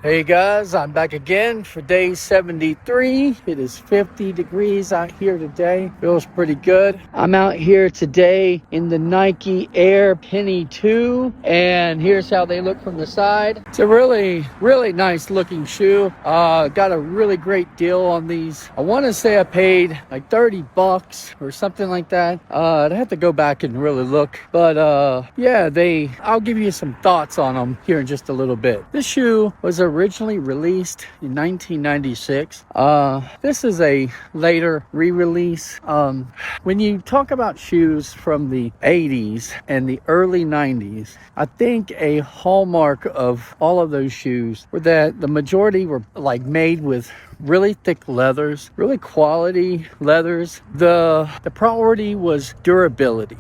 Hey guys, I'm back again for day 73. It is 50 degrees out here today. Feels pretty good. I'm out here today in the Nike Air Penny 2, and here's how they look from the side. It's a really nice looking shoe. Got a really great deal on these. I want to say I paid like 30 bucks or something like that. I'd have to go back and really look, but yeah, I'll give you some thoughts on them here in just a little bit. This shoe was originally released in 1996. This is a later re-release. When you talk about shoes from the 80s and the early 90s, I think a hallmark of all of those shoes were that the majority were like made with really thick leathers, really quality leathers. The priority was durability.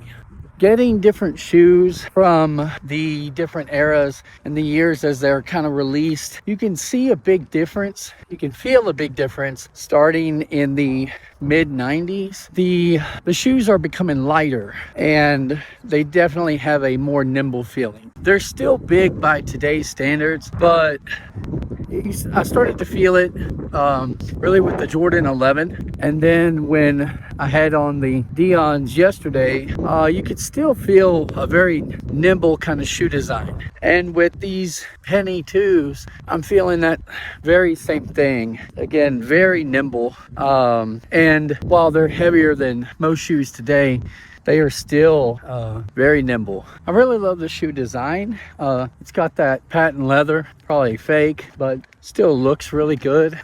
Getting different shoes from the different eras and the years as they're kind of released, you can see a big difference. You can feel a big difference starting in the mid 90s. The shoes are becoming lighter and they definitely have a more nimble feeling. They're still big by today's standards, but I started to feel it really with the Jordan 11, and then when I had on the Deons yesterday, you could still feel a very nimble kind of shoe design. And with these Penny 2s, I'm feeling that very same thing. Again, very nimble, and while they're heavier than most shoes today, they are still very nimble. I really love the shoe design. It's got that patent leather, probably fake, but still looks really good.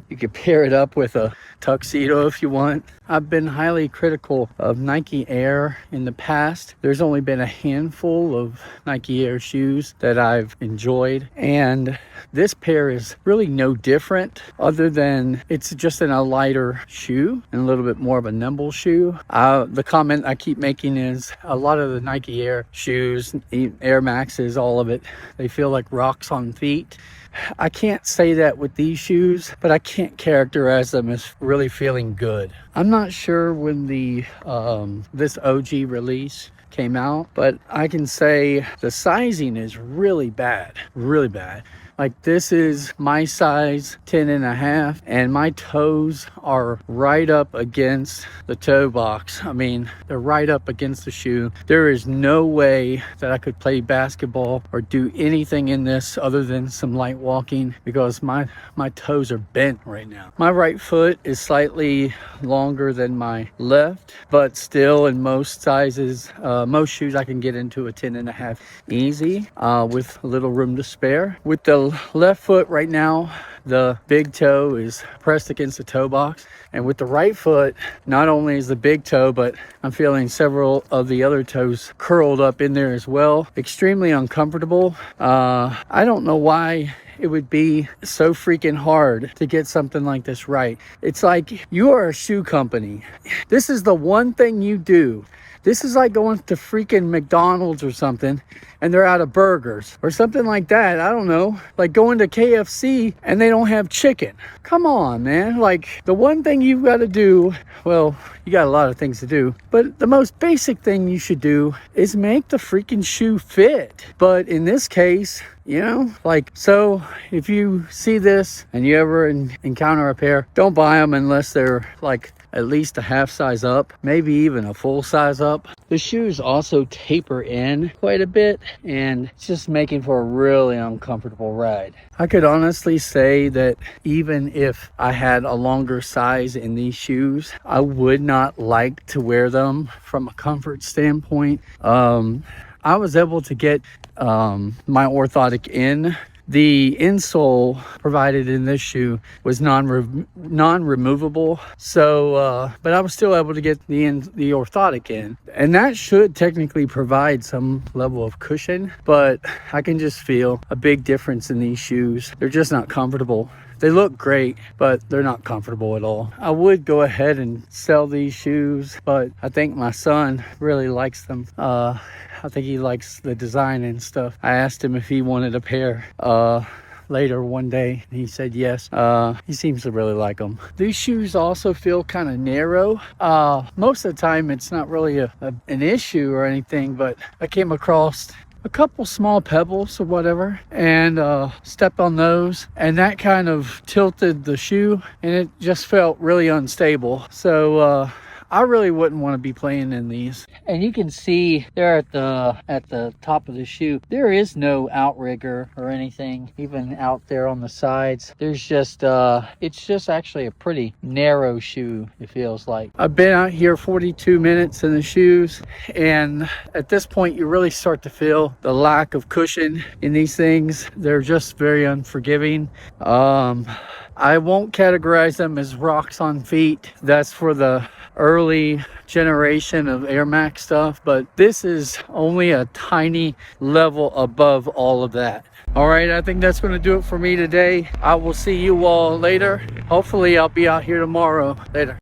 You could pair it up with a tuxedo if you want. I've been highly critical of Nike Air in the past. There's only been a handful of Nike Air shoes that I've enjoyed, and this pair is really no different other than it's just in a lighter shoe and a little bit more of a nimble shoe. The comment I keep making is a lot of the Nike Air shoes, Air Maxes, all of it, they feel like rocks on feet. I can't say that with these shoes, but I can't characterize them as really feeling good. I'm not sure when the this OG release came out, but I can say the sizing is really bad. Like, this is my size 10.5, and my toes are right up against the toe box. I mean, they're right up against the shoe. There is no way that I could play basketball or do anything in this other than some light walking, because my toes are bent right now. My right foot is slightly longer than my left, but still in most sizes, most shoes I can get into a 10.5 easy, with a little room to spare. With the left foot right now, the big toe is pressed against the toe box, and with the right foot, not only is the big toe, but I'm feeling several of the other toes curled up in there as well. Extremely uncomfortable. I don't know why it would be so freaking hard to get something like this right. It's like you are a shoe company. This is the one thing you do. This is like going to freaking McDonald's or something and they're out of burgers or something like that. I don't know. Like going to KFC and they don't have chicken. Come on, man. Like, the one thing you've got to do, well, you got a lot of things to do, but the most basic thing you should do is make the freaking shoe fit. But in this case, you know, like, so if you see this and you ever encounter a pair, don't buy them unless they're like at least a half size up, maybe even a full size up. The shoes also taper in quite a bit, and it's just making for a really uncomfortable ride. I could honestly say that even if I had a longer size in these shoes, I would not like to wear them from a comfort standpoint. I was able to get my orthotic in. The insole provided in this shoe was non-removable, so but I was still able to get the orthotic in, and that should technically provide some level of cushion, but I can just feel a big difference in these shoes. They're just not comfortable. They look great, but they're not comfortable at all. I would go ahead and sell these shoes, but I think my son really likes them. I think he likes the design and stuff. I asked him if he wanted a pair later one day. He said yes. He seems to really like them. These shoes also feel kind of narrow. Most of the time it's not really an issue or anything, but I came across a couple small pebbles or whatever, and stepped on those, and that kind of tilted the shoe, and it just felt really unstable. So I really wouldn't want to be playing in these. And you can see there at the top of the shoe, there is no outrigger or anything, even out there on the sides. There's just, it's just actually a pretty narrow shoe, it feels like. I've been out here 42 minutes in the shoes, and at this point you really start to feel the lack of cushion in these things. They're just very unforgiving. I won't categorize them as rocks on feet. That's for the early generation of Air Max stuff, but this is only a tiny level above all of that. All right, I think that's going to do it for me today. I will see you all later. Hopefully I'll be out here tomorrow. Later.